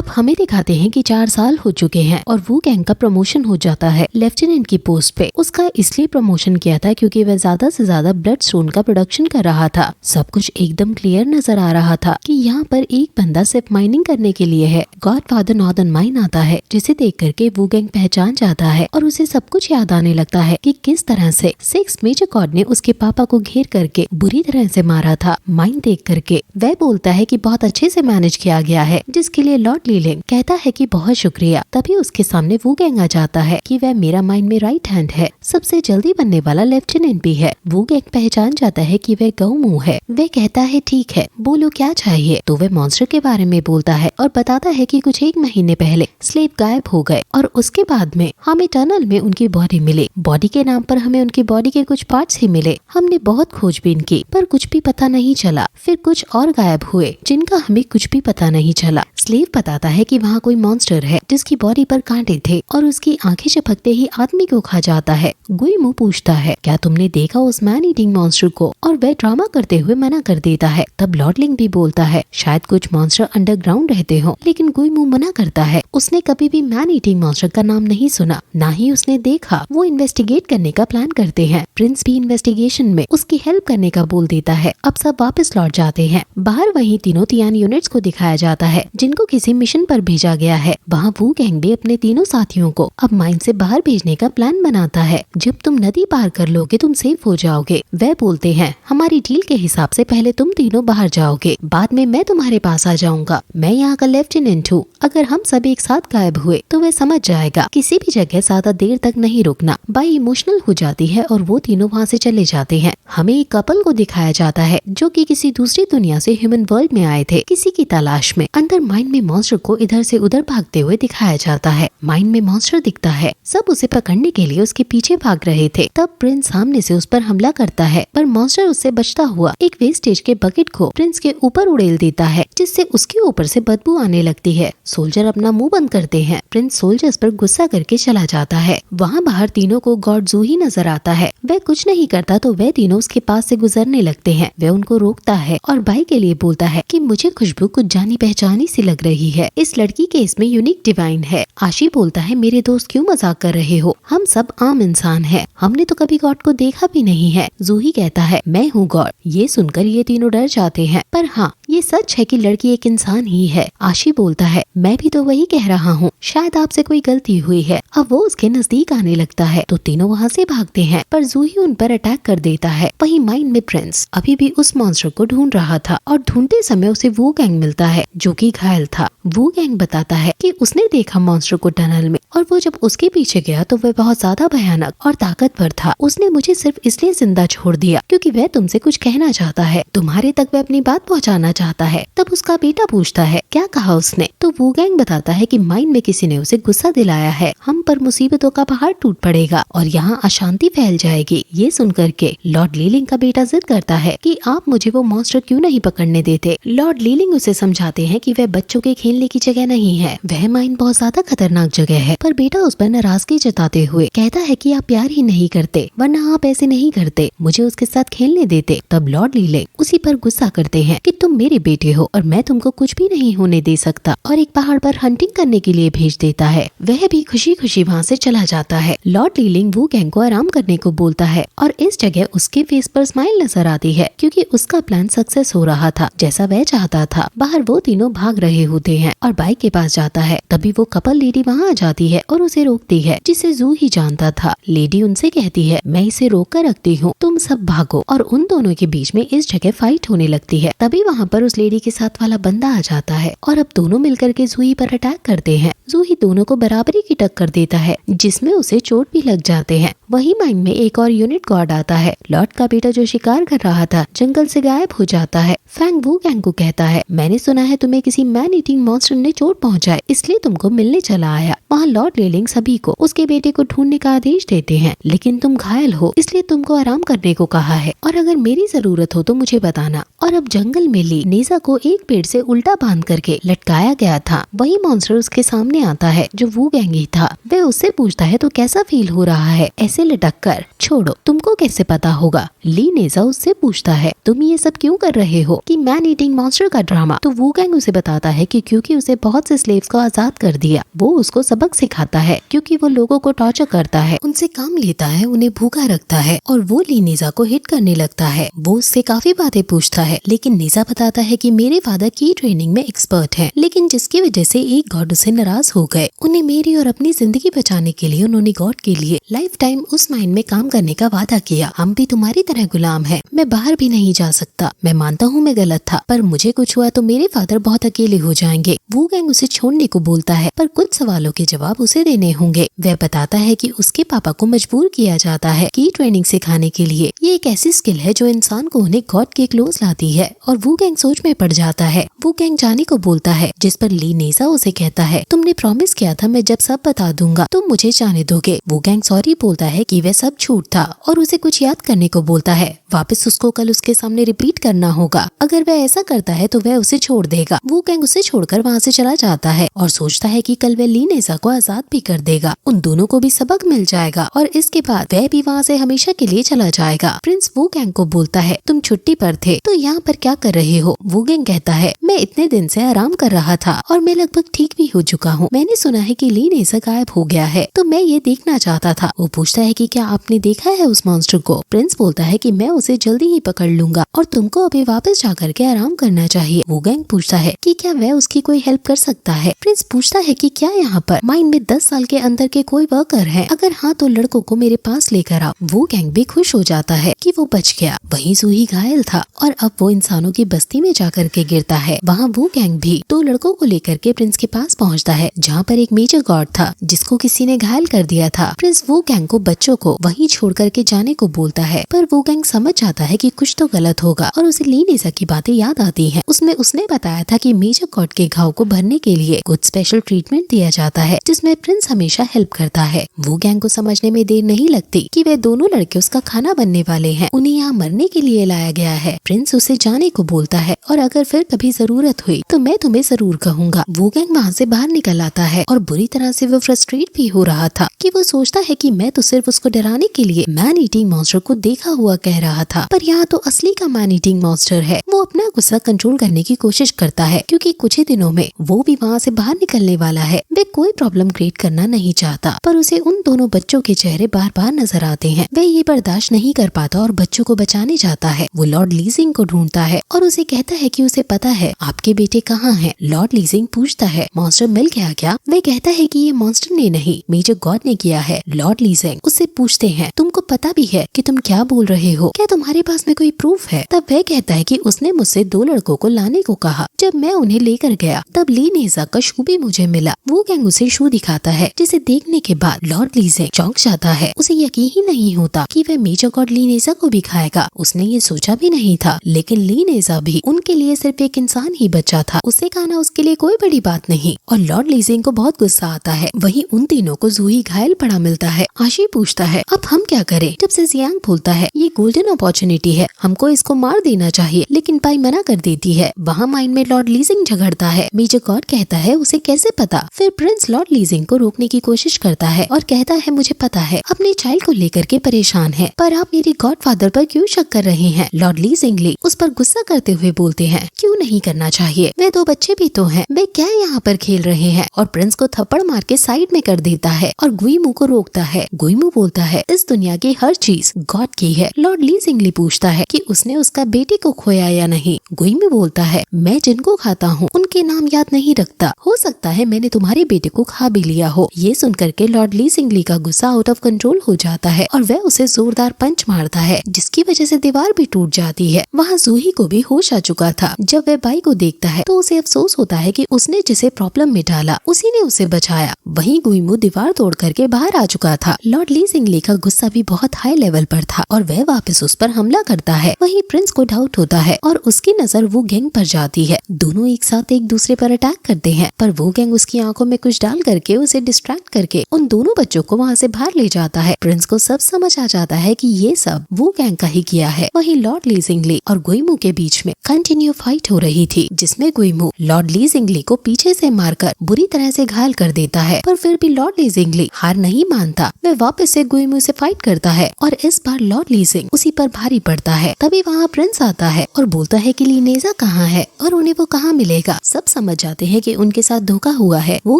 हमें दिखाते हैं कि 4 साल हो चुके हैं और वू गैंग का प्रमोशन हो जाता है लेफ्टिनेंट की पोस्ट पे। उसका इसलिए प्रमोशन किया था क्योंकि वह ज्यादा से ज्यादा ब्लड स्टोन का प्रोडक्शन कर रहा था। सब कुछ एकदम क्लियर नजर आ रहा था कि यहाँ पर एक बंदा सिर्फ माइनिंग करने के लिए है। गॉडफादर नॉर्दर्न माइन आता है जिसे देख करके वू गैंग पहचान जाता है और उसे सब कुछ याद आने लगता है कि किस तरह से 6 मेजर कॉर्ड ने उसके पापा को घेर करके बुरी तरह से मारा था। माइन देख करके वह बोलता है कि बहुत अच्छे से मैनेज किया गया है, जिसके लिए लॉर्ड लीलिंग कहता है कि बहुत शुक्रिया। तभी उसके सामने वू गैंग आ जाता है कि वह मेरा माइन में राइट हैंड है, सबसे जल्दी बनने वाला लेफ्टिनेंट भी है। वू गैंग पहचान जाता है कि वह गऊ मुंह है। वह कहता है ठीक है बोलो क्या चाहिए। तो वह मॉन्स्टर के बारे में बोलता है और बताता है कि कुछ 1 महीने पहले स्लेव गायब हो गए और उसके बाद में हमें टनल में उनकी बॉडी मिली। बॉडी के नाम पर हमें उनकी बॉडी के कुछ पार्ट्स ही मिले। हमने बहुत खोजबीन की पर कुछ भी पता नहीं चला। फिर कुछ और गायब हुए जिनका हमें कुछ भी पता नहीं चला। स्लेव बताता है कि वहाँ कोई मॉन्स्टर है जिसकी बॉडी पर कांटे थे और उसकी आंखें झपकते ही आदमी को खा जाता है। गुइमू पूछता है क्या तुमने देखा उस मैन ईटिंग मॉन्स्टर को, और वह ड्रामा करते हुए मना कर देता है। तब लॉर्ड लिंग भी बोलता है शायद कुछ मॉन्स्टर अंडरग्राउंड रहते हो, लेकिन गुइमू मना करता है। उसने कभी भी मैन ईटिंग मॉन्स्टर का नाम नहीं सुना, ना ही उसने देखा। वो इन्वेस्टिगेट करने का प्लान करते हैं। प्रिंस भी इन्वेस्टिगेशन में उसकी हेल्प करने का बोल देता है। अब सब वापस लौट जाते हैं। बाहर वही तीनों तियान यूनिट्स को दिखाया जाता है जिनको किसी मिशन पर भेजा गया है। वहाँ वू गैंग भी अपने तीनों साथियों को अब माइन से बाहर भेजने का प्लान बनाता है। जब तुम नदी पार कर लोगे तुम सेफ हो जाओगे। वह बोलते हैं हमारी डील के हिसाब से पहले तुम तीनों बाहर जाओगे, बाद में मैं तुम्हारे पास आ जाऊंगा। मैं यहाँ का लेफ्टिनेंट हूँ। अगर हम सब एक साथ गायब हुए तो वह समझ जाएगा। किसी भी जगह ज्यादा देर तक नहीं रुकना। बाई इमोशनल हो जाती है और वो तीनों वहाँ से चले जाते हैं। हमें एक कपल को दिखाया जाता है जो कि किसी दूसरी दुनिया से ह्यूमन वर्ल्ड में आए थे किसी की तलाश में। अंदर माइन में मॉन्स्टर को इधर से उधर भागते हुए दिखाया जाता है। माइन में मॉन्स्टर दिखता है। सब उसे पकड़ने के लिए उसके पीछे भाग रहे थे। तब प्रिंस सामने से उस पर हमला करता है पर मॉन्स्टर उससे बचता हुआ एक वेस्टेज के बकेट को प्रिंस के ऊपर उड़ेल देता है जिससे उसके ऊपर से बदबू आने लगती है। सोल्जर अपना मुंह बंद करते हैं। प्रिंस सोल्जर्स पर गुस्सा करके चला जाता है। वहाँ बाहर तीनों को गॉड जू ही नजर आता है। वह कुछ नहीं करता तो वह तीनों उसके पास से गुजरने लगते हैं। वह उनको रोकता है और बाई के लिए बोलता है कि मुझे खुशबू कुछ जानी पहचानी सी लग रही है। इस लड़की के इसमें यूनिक डिवाइन है। आशी बोलता है मेरे दोस्त क्यों मजाक कर रहे हो, हम सब आम इंसान हैं। हमने तो कभी गॉड को देखा भी नहीं है। जूही कहता है मैं हूँ गॉड। ये सुनकर ये तीनों डर जाते हैं पर हाँ ये सच है कि लड़की एक इंसान ही है। आशी बोलता है मैं भी तो वही कह रहा हूँ, शायद आपसे कोई गलती हुई है। अब वो उसके नजदीक आने लगता है तो तीनों वहाँ से भागते हैं पर जूही उन पर अटैक कर देता है। वहीं माइन में प्रिंस अभी भी उस मॉन्स्टर को ढूंढ रहा था और ढूंढते समय उसे वू गैंग मिलता है जो कि घायल था। वू गैंग बताता है कि उसने देखा मॉन्स्टर को टनल में और वो जब उसके पीछे गया तो वह बहुत ज्यादा भयानक और ताकतवर था। उसने मुझे सिर्फ इसलिए जिंदा छोड़ दिया क्योंकि वह तुमसे कुछ कहना चाहता है, तुम्हारे तक वह अपनी बात पहुंचाना चाहता है। तब उसका बेटा पूछता है क्या कहा उसने, तो वू गैंग बताता है कि माइन में किसी ने उसे गुस्सा दिलाया है। हम पर मुसीबतों का पहाड़ टूट पड़ेगा और यहाँ अशांति फैल जाएगी। ये सुनकर के लॉर्ड लीलिंग का बेटा जिद करता है कि आप मुझे वो मॉन्स्टर क्यों नहीं पकड़ने देते। लॉर्ड लीलिंग उसे समझाते हैं कि वह बच्चों के खेलने की जगह नहीं है, वह माइन बहुत ज्यादा खतरनाक जगह है। पर बेटा उस पर नाराजगी जताते हुए कहता है कि आप प्यार ही नहीं करते, वरना आप ऐसे नहीं करते, मुझे उसके साथ खेलने देते। तब लॉर्ड लीलिंग उसी पर गुस्सा करते हैं कि तुम मेरे बेटे हो और मैं तुमको कुछ भी नहीं होने दे सकता, और एक पहाड़ पर हंटिंग करने के लिए भेज देता है। वह भी खुशी खुशी वहाँ से चला जाता है। लॉर्ड लीलिंग वू गैंग को आराम करने को बोलता है और इस जगह उसके फेस पर स्माइल नजर आती है क्योंकि उसका प्लान सक्सेस हो रहा था जैसा वह चाहता था। बाहर वो तीनों भाग रहे होते हैं और बाइक के पास जाता है। तभी वो कपल लेडी वहाँ आ जाती है और उसे रोकती है जिसे जू ही जानता था। लेडी उनसे कहती है मैं इसे रोक कर रखती हूँ, तुम सब भागो, और उन दोनों के बीच में इस जगह फाइट होने लगती है। तभी वहाँ पर उस लेडी के साथ वाला बंदा आ जाता है और अब दोनों मिलकर के जूही पर अटैक करते हैं। जूही दोनों को बराबरी की टक्कर देता है जिसमें उसे चोट भी लग जाते हैं। वही माइन में एक और यूनिट गॉड आता है। लॉर्ड का बेटा जो शिकार कर रहा था जंगल से गायब हो जाता है। फैंग वू गैंग को कहता है मैंने सुना है तुम्हें किसी मैन ईटिंग मॉन्स्टर ने चोट पहुंचाई, इसलिए तुमको मिलने चला आया। वहाँ लॉर्ड लीलिंग सभी को उसके बेटे को ढूंढने का आदेश देते हैं, लेकिन तुम घायल हो इसलिए तुमको आराम करने को कहा है और अगर मेरी जरूरत हो तो मुझे बताना। और अब जंगल में ली नेजा को एक पेड़ से उल्टा बांध करके लटकाया गया था। वही मॉन्स्टर उसके सामने आता है जो वू गैंग ही था। वह उससे पूछता है तो कैसा फील हो रहा है, ऐसे से लटक कर। छोड़ो, तुमको कैसे पता होगा? ली नेजा उससे पूछता है, तुम ये सब क्यों कर रहे हो कि मैन ईटिंग मॉन्स्टर का ड्रामा? तो वू गैंग उसे बताता है कि क्योंकि उसे बहुत से स्लेव्स को आजाद कर दिया, वो उसको सबक सिखाता है क्योंकि वो लोगों को टॉर्चर करता है, उनसे काम लेता है, उन्हें भूखा रखता है और वो ली नेजा को हिट करने लगता है। वो उससे काफी बातें पूछता है लेकिन नेजा बताता है कि मेरे फादर की ट्रेनिंग में एक्सपर्ट है, लेकिन जिसकी वजह से एक गॉड उसे नाराज हो गए। उन्हें मेरी और अपनी जिंदगी बचाने के लिए उन्होंने गॉड के लिए लाइफ टाइम उस माइन में काम करने का वादा किया। हम भी तुम्हारी तरह गुलाम है, मैं बाहर भी नहीं जा सकता। मैं मानता हूँ मैं गलत था, पर मुझे कुछ हुआ तो मेरे फादर बहुत अकेले हो जाएंगे। वू गैंग उसे छोड़ने को बोलता है पर कुछ सवालों के जवाब उसे देने होंगे। वह बताता है कि उसके पापा को मजबूर किया जाता है की ट्रेनिंग सिखाने के लिए। ये एक ऐसी स्किल है जो इंसान को उन्हें गॉड के क्लोज लाती है और वू गैंग सोच में पड़ जाता है। वू गैंग जाने को बोलता है जिस पर ली नेजा उसे कहता है, तुमने प्रॉमिस किया था मैं जब सब बता दूंगा तुम मुझे जाने दोगे। वू गैंग सॉरी बोलता है कि वह सब झूठ था और उसे कुछ याद करने को बोलता है। वापस उसको कल उसके सामने रिपीट करना होगा। अगर वह ऐसा करता है तो वह उसे छोड़ देगा। वू गैंग उसे छोड़कर वहाँ से चला जाता है और सोचता है कि कल वह ली नेजा को आजाद भी कर देगा, उन दोनों को भी सबक मिल जाएगा और इसके बाद वह भी वहाँ से हमेशा के लिए चला जाएगा। प्रिंस वू गैंग को बोलता है, तुम छुट्टी पर थे तो यहाँ पर क्या कर रहे हो? वू गैंग कहता है, मैं इतने दिन से आराम कर रहा था और मैं लगभग ठीक भी हो चुका हूँ। मैंने सुना है कि ली नेजा गायब हो गया है तो मैं ये देखना चाहता था। वो पूछता है कि क्या आपने देखा है उस मॉन्स्टर को? प्रिंस बोलता है कि मैं उसे जल्दी ही पकड़ लूंगा और तुमको अभी वापस जा करके आराम करना चाहिए। वू गैंग पूछता है कि क्या वह उसकी कोई हेल्प कर सकता है? प्रिंस पूछता है कि क्या यहाँ पर माइन में 10 साल के अंदर के कोई वर्कर है? अगर हाँ तो लड़कों को मेरे पास लेकर आओ। वू गैंग भी खुश हो जाता है कि वो बच गया। वहीं जूही घायल था और अब वो इंसानों की बस्ती में जाकर के गिरता है। वहाँ वू गैंग भी 2 लड़कों को लेकर के प्रिंस के पास पहुँचता है जहाँ पर एक मेजर गॉड था जिसको किसी ने घायल कर दिया था। प्रिंस वू गैंग को बच्चों को वहीं छोड़ करके जाने को बोलता है पर वू गैंग समझ जाता है कि कुछ तो गलत होगा और उसे ली नेजा की बातें याद आती हैं। उसमें उसने बताया था कि मेजर गॉड के घाव को भरने के लिए कुछ स्पेशल ट्रीटमेंट दिया जाता है जिसमें प्रिंस हमेशा हेल्प करता है। वू गैंग को समझने में देर नहीं लगती कि वे दोनों लड़के उसका खाना बनने वाले हैं, उन्हें यहाँ मरने के लिए लाया गया है। प्रिंस उसे जाने को बोलता है और अगर फिर कभी जरूरत हुई तो मैं तुम्हें जरूर कहूँगा। वू गैंग वहाँ से बाहर निकल आता है और बुरी तरह से वो फ्रस्ट्रेट भी हो रहा था कि वो सोचता है कि मैं तो सिर्फ उसको डराने के लिए मैन ईटिंग मॉन्स्टर को देखा हुआ कह रहा था, पर यहाँ तो असली का मैन ईटिंग मॉन्स्टर है। वो अपना गुस्सा कंट्रोल करने की कोशिश करता है क्योंकि कुछ ही दिनों में वो भी वहाँ से बाहर निकलने वाला है। वे कोई प्रॉब्लम क्रिएट करना नहीं चाहता पर उसे उन दोनों बच्चों के चेहरे बार बार नजर आते हैं। वह ये बर्दाश्त नहीं कर पाता और बच्चों को बचाने जाता है। वो लॉर्ड लीजिंग को ढूंढता है और उसे कहता है कि उसे पता है आपके बेटे कहाँ हैं। लॉर्ड लीजिंग पूछता है, मॉन्स्टर मिल गया क्या? वह कहता है कि ये मॉन्स्टर ने नहीं, मेजर गॉड ने किया है। लॉर्ड लीजिंग उससे पूछते हैं, तुमको पता भी है कि तुम क्या बोल रहे हो? क्या तुम्हारे पास में कोई प्रूफ है? तब वह कहता है कि उसने मुझसे 2 लड़कों को लाने को कहा। जब मैं उन्हें लेकर गया तब ली नेजा का शू भी मुझे मिला। वू गैंग उसे शू दिखाता है जिसे देखने के बाद लॉर्ड लीजिंग चौंक जाता है। उसे यकीन ही नहीं होता कि वह मेजर गॉड ली नेजा को भी खाएगा। उसने ये सोचा भी नहीं था, लेकिन ली नेजा भी उनके लिए सिर्फ एक इंसान ही बचा था। उसे खाना उसके लिए कोई बड़ी बात नहीं और लॉर्ड लीजिंग को बहुत गुस्सा आता है। वहीं उन तीनों को जूही घायल पड़ा मिलता है। आशी पूछता है, अब हम क्या करें? जब से जियांग बोलता है ये गोल्डन अपॉर्चुनिटी है, हमको इसको मार देना चाहिए, लेकिन पाई मना कर देती है। वहाँ माइन में लॉर्ड लीजिंग झगड़ता है। मेजर गॉड कहता है उसे कैसे पता? फिर प्रिंस लॉर्ड लीजिंग को रोकने की कोशिश करता है और कहता है मुझे पता है अपने चाइल्ड को लेकर के परेशान है, पर आप मेरे गॉडफादर पर क्यों शक कर रहे हैं? लॉर्ड लीजिंग उस पर गुस्सा करते हुए बोलते हैं, क्यों नहीं करना चाहिए, वे 2 बच्चे भी तो हैं, वे क्या यहाँ पर खेल रहे हैं? और प्रिंस को थप्पड़ मार के साइड में कर देता है और गुइमू को रोकता है। गुइमू बोलता है इस दुनिया की हर चीज गॉड की है। लॉर्ड लीजिंग पूछता है कि उसने उसका बेटे को खोया या नहीं। गुइमू बोलता है मैं जिनको खाता हूँ उनके नाम याद नहीं रखता, हो सकता है मैंने तुम्हारे बेटे को खा भी लिया हो। ये सुनकर के लॉर्ड लीजिंग का गुस्सा आउट ऑफ कंट्रोल हो जाता है और वह उसे जोरदार पंच मारता है जिसकी वजह से दीवार भी टूट जाती है। वहाँ जूही को भी होश आ चुका था। जब वह बाई को देखता है तो उसे अफसोस होता है कि उसने जिसे प्रॉब्लम में डाला उसी ने उसे बचाया। वहीं गुइमू दीवार तोड़ करके बाहर आ चुका था। लॉर्ड लीजिंग का गुस्सा भी बहुत हाई लेवल पर था और वह वापस उस पर हमला करता है। वहीं प्रिंस को डाउट होता है और उसकी नजर वो गैंग पर जाती है। दोनों एक साथ एक दूसरे पर अटैक करते हैं, पर वो गैंग उसकी आंखों में कुछ डाल करके उसे डिस्ट्रैक्ट करके उन दोनों बच्चों को वहाँ से बाहर ले जाता है। प्रिंस को सब समझ आ जाता है कि ये सब वो गैंग का ही किया है। वहीं लॉर्ड ली जिंगली और गुइमू के बीच में कंटिन्यू फाइट हो रही थी, जिसमें गुइमू लॉर्ड ली जिंगली को पीछे से मारकर बुरी तरह से घायल कर देता है, पर फिर भी लॉर्ड ली जिंगली हार नहीं मानता। वह वापस से गुइमू से फाइट करता है और इस बार लॉर्ड ली जिंग उसी पर भारी पड़ता है। तभी वहाँ प्रिंस आता है और बोलता है कि लीनेजा कहाँ है और उन्हें वो कहाँ मिलेगा। सब समझ जाते हैं कि उनके साथ धोखा हुआ है। वो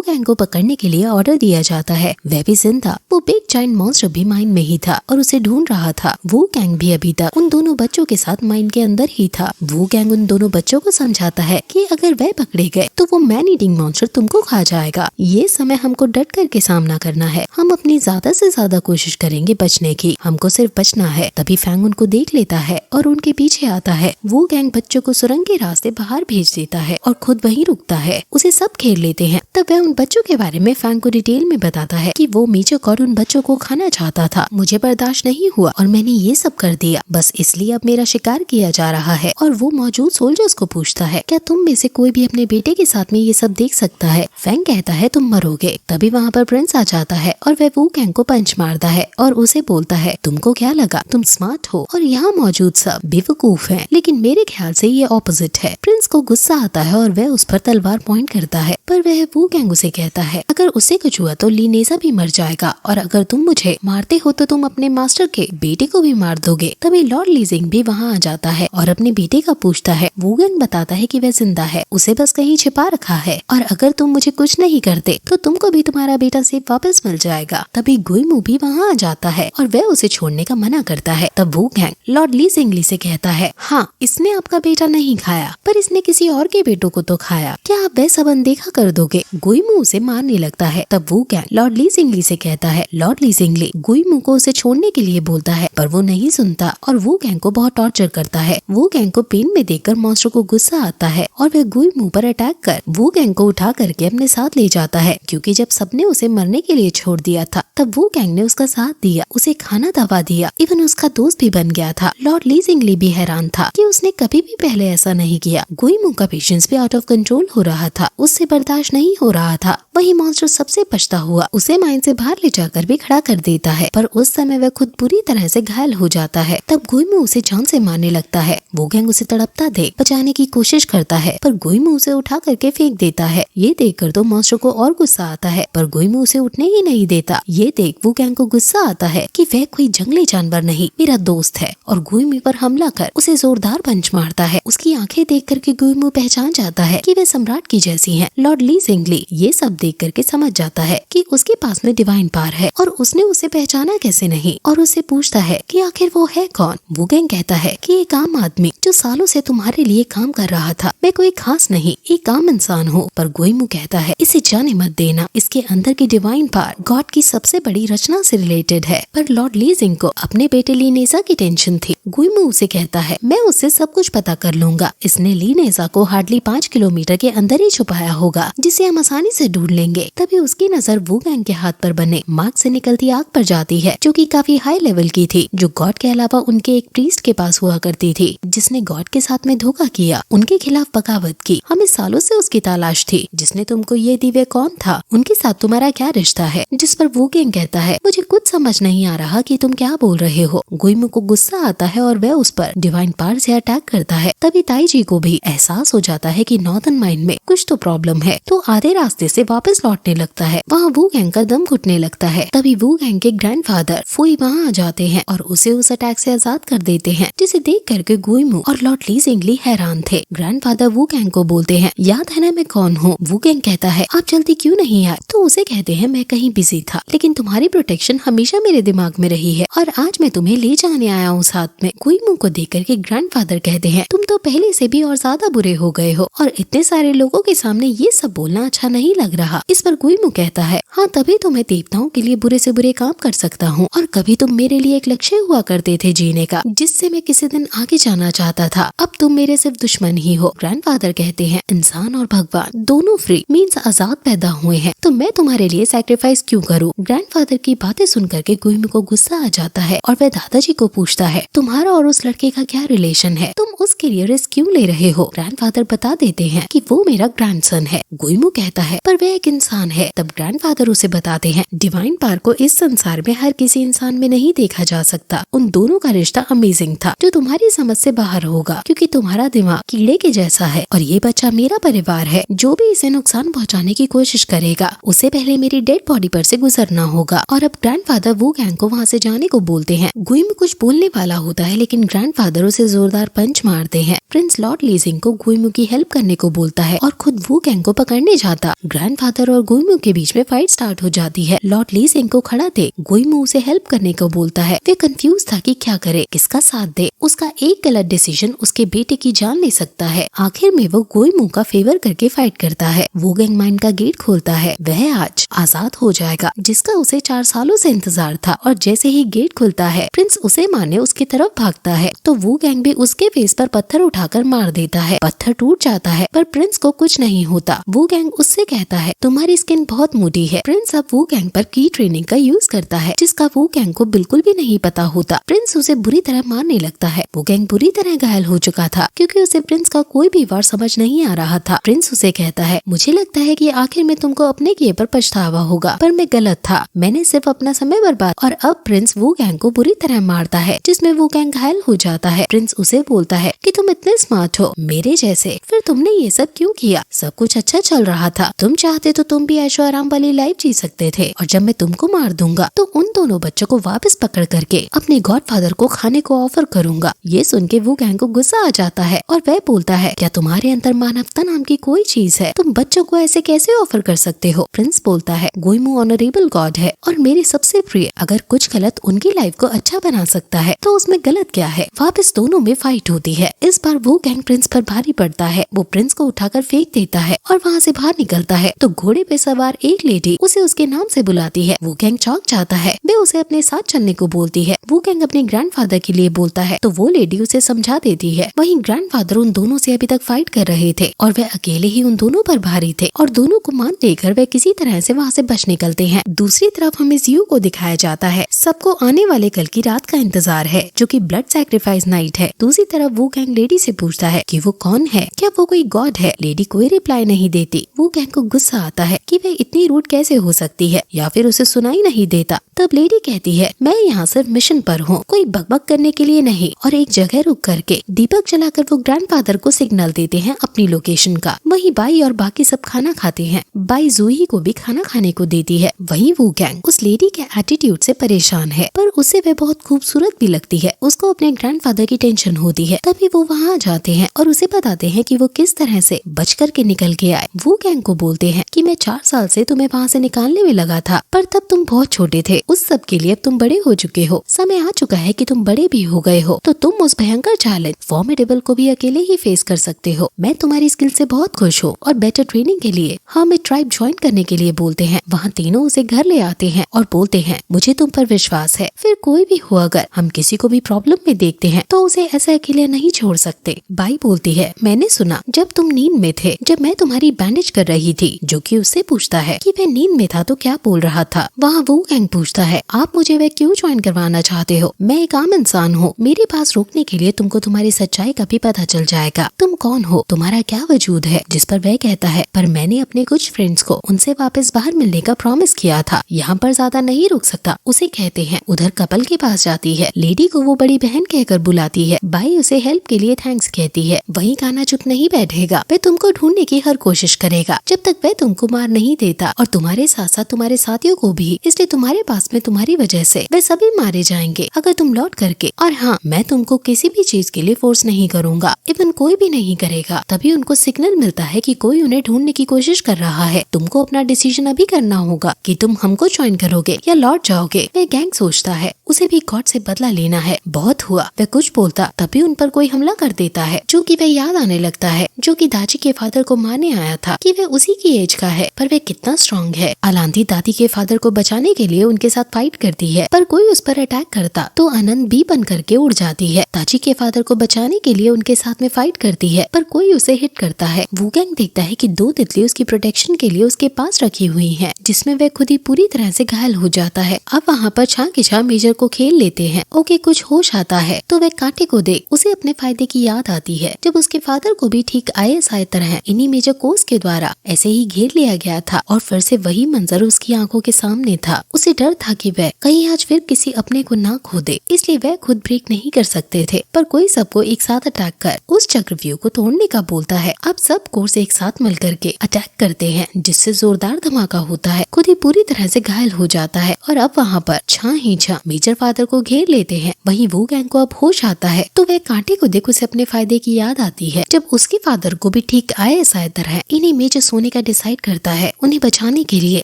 गैंग को पकड़ने के लिए ऑर्डर दिया जाता है। वह भी जिंदा, वो बिग जायंट मॉन्स्टर भी माइन में ही था और उसे ढूंढ रहा था। वो गैंग भी अभी तक उन दोनों बच्चों के साथ माइन के अंदर ही था। वो गैंग उन दोनों बच्चों को समझाता है कि अगर वह पकड़े गए तो वो मैन ईटिंग मॉन्स्टर तुमको खा जाएगा। ये समय हमको डट करके सामना करना है। हम अपनी ज्यादा से ज्यादा कोशिश करेंगे बचने की, हमको सिर्फ बचना है। तभी फैंग उनको देख लेता है और उनके पीछे आता है। वो गैंग बच्चों को सुरंग के रास्ते बाहर भेज देता है और खुद वहीं रुकता है। उसे सब घेर लेते हैं। तब वह उन बच्चों के बारे में फैंग को डिटेल में बताता है कि वो मीचक और उन बच्चों को खाना चाहता था, मुझे बर्दाश्त नहीं हुआ और मैंने ये सब कर दिया, बस इसलिए अब मेरा शिकार किया जा रहा है। और वो मौजूद सोल्जर्स को पूछता है, क्या तुम में से कोई भी अपने बेटे के साथ में ये सब देख सकता है? फैंग कहता है तुम मरोगे। तभी वहाँ पर प्रिंस आ जाता है और वह वो गैंग को पंच मारता है और उसे बोलता है, तुमको क्या लगा तुम स्मार्ट हो और यहाँ मौजूद सब बेवकूफ हैं, लेकिन मेरे ख्याल से ये ऑपोजिट है। प्रिंस को गुस्सा आता है और वह उस पर तलवार पॉइंट करता है, पर वह वो गैंग उसे कहता है, अगर उसे कुछ हुआ तो लीनेजा भी मर जाएगा और अगर तुम मुझे मारते हो तो तुम अपने मास्टर के बेटे को भी मार दोगे। तभी लॉर्ड ली जिंग भी वहाँ आ जाता है और अपने बेटे का पूछता है। वो गैंग बताता है कि वह जिंदा है, उसे बस कहीं छिपा रखा है और अगर तुम मुझे कुछ नहीं करते तो तुमको भी तुम्हारा बेटा सेफ वापस मिल जाएगा। तभी गुइमू भी वहाँ आ जाता है और वह उसे छोड़ने का मना करता है। तब वो गैंग लॉर्ड ली जिंगली से कहता है, हाँ इसने आपका बेटा नहीं खाया, पर इसने किसी और के बेटों को तो खाया, क्या आप वह सब अनदेखा कर दोगे? गुइमू उसे मारने लगता है। तब वो गैंग लॉर्ड ली जिंगली से कहता है। लॉर्ड ली जिंगली गुइमू को उसे छोड़ने के लिए बोलता है, पर वो नहीं सुनता और वो गैंग को बहुत टॉर्चर करता है। वो गैंग को पेन में देखकर मॉन्स्टर को गुस्सा आता है और वह गुइमू पर अटैक कर वो गैंग को उठा करके अपने साथ ले जाता है, क्योंकि जब सबने उसे मरने के लिए छोड़ दिया था तब वो गैंग ने उसका साथ दिया, उसे खाना दवा दिया, इवन उसका दोस्त भी बन गया था। लॉर्ड ली जिंगली भी हैरान था कि उसने कभी भी पहले ऐसा नहीं किया। गुइमू का पेशेंस भी आउट ऑफ कंट्रोल हो रहा था, उससे बर्दाश्त नहीं हो रहा था। वही मॉन्स्टर सबसे पछता हुआ उसे माइन से बाहर ले जाकर भी खड़ा कर देता है, पर उस समय वह खुद पूरी तरह से घायल हो जाता है। तब गुइमू उसे जान से मारने लगता है। वो गैंग उसे तड़पता देख बचाने की कोशिश करता है, पर गुइमू उसे उठा करके फेंक देता है। ये देखकर तो मॉन्स्टर को और गुस्सा आता है, पर गुइमू उसे उठने ही नहीं देता। ये देख वो गैंग को गुस्सा आता है कि वह कोई जंगली जानवर नहीं, मेरा दोस्त है, और गुइमू पर हमला कर उसे जोरदार पंच मारता है। उसकी आंखें देख करके गुइमू पहचान जाता है कि वे सम्राट की जैसी हैं। लॉर्ड ली जिंगली ये सब देख करके समझ जाता है कि उसके पास में डिवाइन पावर है और उसने उसे पहचाना कैसे नहीं, और उससे पूछता है कि आखिर वो है कौन। वो गैंग कहता है कि एक आम आदमी जो सालों से तुम्हारे लिए काम कर रहा था, मैं कोई खास नहीं, एक आम इंसान हूँ। पर गुइमू कहता है इसे जाने मत देना, इसके अंदर की डिवाइन पावर गॉड की सबसे बड़ी रचना से रिलेटेड है। पर लॉर्ड ली जिंग को अपने बेटे लीनेजा की टेंशन थी। गुइमू उसे कहता है मैं उससे सब कुछ पता कर लूंगा, इसने लीनेजा को हार्डली 5 किलोमीटर के अंदर ही छुपाया होगा, जिसे हम आसानी से ढूंढ लेंगे। तभी उसकी नजर वो गैंग के हाथ पर बने मार्क से निकलती आग पर जाती है, जो कि काफी हाई लेवल की थी, जो गॉड के अलावा उनके एक प्रीस्ट के पास हुआ करती थी, जिसने गॉड के साथ में धोखा किया, उनके खिलाफ बगावत की। हमें सालों से उसकी तलाश थी। जिसने तुमको ये दी वे कौन था, उनके साथ तुम्हारा क्या रिश्ता है? जिस पर वो गैंग कहता है मुझे कुछ समझ नहीं आ रहा कि तुम क्या बोल रहे हो। गुइमू को गुस्सा आता है और वह उस पर डिवाइन पावर से अटैक करता है। तभी ताईजी को भी एहसास हो जाता है कि नॉर्दर्न माइन में कुछ तो प्रॉब्लम है, तो आधे रास्ते से वापस लौटने लगता है। वहाँ वो गैंग का दम घुटने लगता है। तभी वो गैंग के ग्रैंडफादर फुई वहाँ आ जाते हैं और उसे उस अटैक से आजाद कर देते हैं, जिसे देख करके गुइमू और लॉर्ड ली जिंगली हैरान थे। ग्रैंडफादर वो गैंग को बोलते हैं याद है ना मैं कौन हूँ? वो गैंग कहता है आप जल्दी क्यों नहीं आए? तो उसे कहते हैं मैं कहीं बिजी था, लेकिन तुम्हारी प्रोटेक्शन हमेशा मेरे दिमाग में रही है और आज मैं तुम्हें ले जाने आया हूँ साथ में। गुइमू को देख करके ग्रैंडफादर कहते हैं तुम तो पहले से भी और ज्यादा बुरे हो गए हो और इतने सारे लोगों के सामने ये सब बोलना अच्छा नहीं लग रहा। इस पर गुइमू कहता है हाँ तभी तो मैं देवताओं के लिए बुरे से बुरे काम कर सकता हूँ और कभी तुम मेरे लिए एक लक्ष्य हुआ करते थे जीने का, जिससे मैं किसी दिन आगे जाना चाहता था। अब तुम मेरे सिर्फ दुश्मन ही हो। ग्रैंडफादर कहते हैं इंसान और भगवान दोनों फ्री मीन्स आजाद पैदा हुए हैं, तो मैं तुम्हारे लिए सैक्रिफाइस क्यों करूँ? ग्रैंडफादर की बातें सुन करके गुइमू को गुस्सा आ जाता है और वह दादाजी को पूछता है तुम्हारा और उस लड़के का क्या रिलेशन है, तुम उसके लिए रिस्क क्यों ले रहे हो? ग्रैंडफादर बता देते हैं कि वो मेरा ग्रैंडसन है। गुइमू कहता है पर वह एक इंसान है। तब ग्रैंडफादर उसे बताते हैं डिवाइन पावर को इस संसार में हर किसी इंसान में नहीं देखा जा सकता। उन दोनों का रिश्ता अमेजिंग था जो तुम्हारी समझ से बाहर होगा, क्योंकि तुम्हारा दिमाग कीड़े के जैसा है और ये बच्चा मेरा परिवार है। जो भी इसे नुकसान पहुँचाने की कोशिश करेगा उसे पहले मेरी डेड बॉडी पर से गुजरना होगा। और अब ग्रैंडफादर वू गैंग को वहाँ से जाने को बोलते हैं। गुइमू कुछ बोलने वाला होता है लेकिन ग्रैंडफादर उसे जोरदार पंच मारते हैं। प्रिंस लॉर्ड लीजिंग को गुइमू की हेल्प करने को बोलता है और खुद वू गैंग को पकड़ने जाता। ग्रैंडफादर और गुइमू के बीच में फाइट स्टार्ट हो जाती है। लॉर्ड लीजिंग को खड़ा देख गुइमू उसे हेल्प करने को बोलता है। वे कंफ्यूज था कि क्या करे, किसका साथ दे। उसका एक गलत डिसीजन उसके बेटे की जान ले सकता है। आखिर में वो गुइमू का फेवर करके फाइट करता है। वू गैंग माइंड का गेट खोलता है। वह आज आजाद हो जाएगा, जिसका उसे 4 सालों से इंतजार था। और जैसे ही गेट खुलता है प्रिंस उसे मारने उसकी तरफ भागता है तो वू गैंग भी उसके फेस पर पत्थर उठाकर मार देता है। पत्थर टूट जाता है पर प्रिंस को कुछ नहीं होता। वू गैंग उससे कहता है तुम्हारी स्किन बहुत मोटी है। प्रिंस अब वू गैंग पर की ट्रेनिंग का यूज करता है जिसका वू गैंग को बिल्कुल भी नहीं पता होता। प्रिंस उसे बुरी तरह मारने लगता है। वू गैंग बुरी तरह घायल हो चुका था क्योंकि उसे प्रिंस का कोई भी वार समझ नहीं आ रहा था। प्रिंस उसे कहता है मुझे लगता है कि आखिर में तुमको अपने किए पर पछतावा होगा, पर मैं गलत था। मैंने सिर्फ अपना समय बर्बाद। और अब प्रिंस वू गैंग को बुरी तरह मारता है जिसमें वू गैंग घायल हो जाता है। प्रिंस उसे बोलता है कि तुम इतने स्मार्ट हो मेरे जैसे, फिर तुमने ये सब क्यों किया? सब कुछ अच्छा चल रहा था, तुम चाहते तो तुम भी ऐशो आराम वाली लाइफ जी सकते थे। और जब मैं तुमको मार दूंगा तो उन दोनों बच्चों को वापस पकड़ करके अपने गॉडफादर को खाने को ऑफर करूंगा। ये सुन के वू गैंग को गुस्सा आ जाता है और वह बोलता है क्या तुम्हारे अंदर मानवता नाम की कोई चीज है? तुम बच्चों को ऐसे कैसे ऑफर कर सकते हो? प्रिंस बोलता है गुइमू ऑनरेबल गॉड है और मेरी सबसे प्रिय। अगर कुछ गलत उनकी लाइफ को अच्छा बना सकता है तो उसमें गलत क्या है? वापस दोनों में फाइट होती है। इस बार वो गैंग प्रिंस पर भारी पड़ता है। वो प्रिंस को उठाकर फेंक देता है और वहाँ से बाहर निकलता है तो घोड़े पे सवार एक लेडी उसे उसके नाम से बुलाती है। वो गैंग चौंक जाता है। वे उसे अपने साथ चलने को बोलती है। वो गैंग अपने ग्रैंडफादर के लिए बोलता है तो वो लेडी उसे समझा देती है। वहीं ग्रैंडफादर उन दोनों से अभी तक फाइट कर रहे थे और वे अकेले ही उन दोनों पर भारी थे और दोनों को मान देकर वे किसी तरह से वहाँ से बच निकलते हैं। दूसरी तरफ हमें ज़ियो को दिखाया जाता है। सबको आने वाले कल की रात का इंतजार है जो कि ब्लड सैक्रिफाइस नाइट है। दूसरी तरफ वो गैंग लेडी से पूछता है कि वो कौन है, क्या वो कोई गॉड है? लेडी कोई रिप्लाई नहीं देती। वो गैंग को गुस्सा आता है कि वह इतनी रूड कैसे हो सकती है या फिर उसे सुनाई नहीं देता। तब लेडी कहती है मैं यहाँ सिर्फ मिशन पर हूँ, कोई बकबक करने के लिए नहीं। और एक जगह रुक करके दीपक जलाकर वो ग्रैंडफादर को सिग्नल देते हैं अपनी लोकेशन का। वहीं बाई और बाकी सब खाना खाते हैं। बाई जूही को भी खाना खाने को देती है। वहीं वो गैंग उस लेडी के एटीट्यूड से परेशान है पर उससे वह बहुत खूबसूरत भी लगती है। उसको अपने ग्रैंडफादर की टेंशन होती है। तभी वो वहाँ जाते हैं और उसे बताते हैं कि वो किस तरह से बच करके निकल के आए। वो गैंग को बोलते हैं कि मैं 4 साल से तुम्हें वहाँ से निकालने में लगा था पर तब तुम बहुत छोटे थे। उस सब के लिए अब तुम बड़े हो चुके हो। समय आ चुका है कि तुम बड़े भी हो गए हो तो तुम उस भयंकर चैलेंज फॉर्मिडेबल को भी अकेले ही फेस कर सकते हो। मैं तुम्हारी स्किल से बहुत खुश हूँ और बेटर ट्रेनिंग के लिए हमें ट्राइब ज्वाइन करने के लिए बोलते हैं। वहाँ तीनों उसे घर ले आते हैं और बोलते हैं मुझे तुम पर विश्वास है, फिर कोई भी हो अगर हम किसी को भी प्रॉब्लम में देखते हैं तो उसे ऐसा अकेले नहीं छोड़ सकते। बाई बोलती है मैंने सुना जब तुम नींद में थे, जब मैं तुम्हारी बैंडेज कर रही थी। जो कि उससे पूछता है कि वह नींद में था तो क्या बोल रहा था। वहाँ वो गैंग पूछता है आप मुझे वह क्यों ज्वाइन करवाना चाहते हो? मैं एक आम इंसान हूँ, मेरे पास रोकने के लिए तुमको तुम्हारी सच्चाई का भी पता चल जाएगा। तुम कौन हो, तुम्हारा क्या वजूद है? जिस पर वह कहता है पर मैंने अपने कुछ फ्रेंड्स को उनसे वापस बाहर मिलने का प्रॉमिस किया था, यहाँ पर ज्यादा नहीं रुक सकता। उसे कहते हैं उधर कपल के पास जाती है। लेडी को वो बड़ी बहन कहकर बुलाती है। बाई उसे हेल्प के लिए थैंक्स कहती है। वहीं गाना चुप नहीं बैठेगा, वह तुमको ढूंढने की हर कोशिश करेगा जब तक वह तुमको मार नहीं देता और तुम्हारे साथ साथ तुम्हारे साथियों को भी। इसलिए तुम्हारे पास में तुम्हारी वजह से वे सभी मारे जाएंगे अगर तुम लौट करके। और हाँ, मैं तुमको किसी भी चीज के लिए फोर्स नहीं करूंगा, इवन कोई भी नहीं करेगा। तभी उनको सिग्नल मिलता है कि कोई उन्हें ढूंढने की कोशिश कर रहा है। तुमको अपना डिसीजन अभी करना होगा कि तुम हमको ज्वाइन करोगे या लौट जाओगे। वह गैंग सोचता है उसे भी गॉड से बदला लेना है। बहुत हुआ, वह कुछ बोलता तभी उन पर कोई हमला कर देता है जो कि वह याद आने लगता है जो कि दादी के फादर को मारने आया था कि वह उसी की एज का है पर वह कितना स्ट्रॉन्ग है। अलांधी दादी के फादर को बचाने के लिए उनके साथ फाइट करती है पर कोई उस पर अटैक करता तो आनंद बी बन करके उड़ जाती है। दादी के फादर को बचाने के लिए उनके साथ में फाइट करती है पर कोई उसे हिट करता है। वो गैंग देखता है कि 2 तितली उसकी प्रोटेक्शन के लिए उसके पास रखी हुई है, जिसमें वह खुद ही पूरी तरह से घायल हो जाता है। अब वहाँ पर छां की छां मेजर को खेल लेते हैं। ओके, कुछ होश आता है तो वह कांटे को देख उसे अपने फायदे की याद आती है। जब उसके फादर को भी ठीक ISI सायतर हैं, इन्हीं मेजर कोर्स के द्वारा ऐसे ही घेर लिया गया था और फिर से वही मंजर उसकी आंखों के सामने था। उसे डर था कि वह कहीं आज फिर किसी अपने को ना खो दे, इसलिए वह खुद ब्रेक नहीं कर सकते थे। पर कोई सबको एक साथ अटैक कर उस चक्रव्यूह को तोड़ने का बोलता है। अब सब कोर्स एक साथ मिल करके अटैक करते हैं, जिससे जोरदार धमाका होता है। खुद ही पूरी तरह से घायल हो जाता है और अब वहाँ पर छा ही छा मेजर फादर को घेर लेते हैं। वहीं वो गैंग को अब होश आता है तो वह कांटे को देख उसे अपने फायदे की याद आती है। जब उसके फादर को भी ठीक IS है, इन्हीं मेजर सोने का डिसाइड करता है। उन्हें बचाने के लिए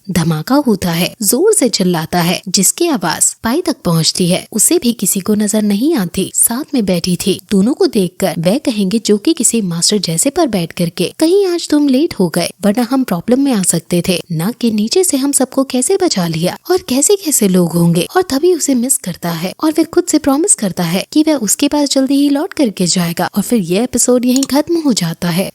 धमाका होता है, जोर से चिल्लाता है, जिसकी आवाज पाई तक पहुंचती है। उसे भी किसी को नजर नहीं आती, साथ में बैठी थी। दोनों को देखकर वह कहेंगे जो कि किसी मास्टर जैसे पर बैठ करके, कहीं आज तुम लेट हो गए वरना हम प्रॉब्लम में आ सकते थे, ना कि नीचे से हम सबको कैसे बचा लिया और कैसे कैसे लोग होंगे। और तभी उसे मिस करता है और वह खुद से प्रॉमिस करता है कि वह उसके पास जल्दी ही लौट करके जाएगा। और फिर यह एपिसोड यहीं खत्म हो जाता है।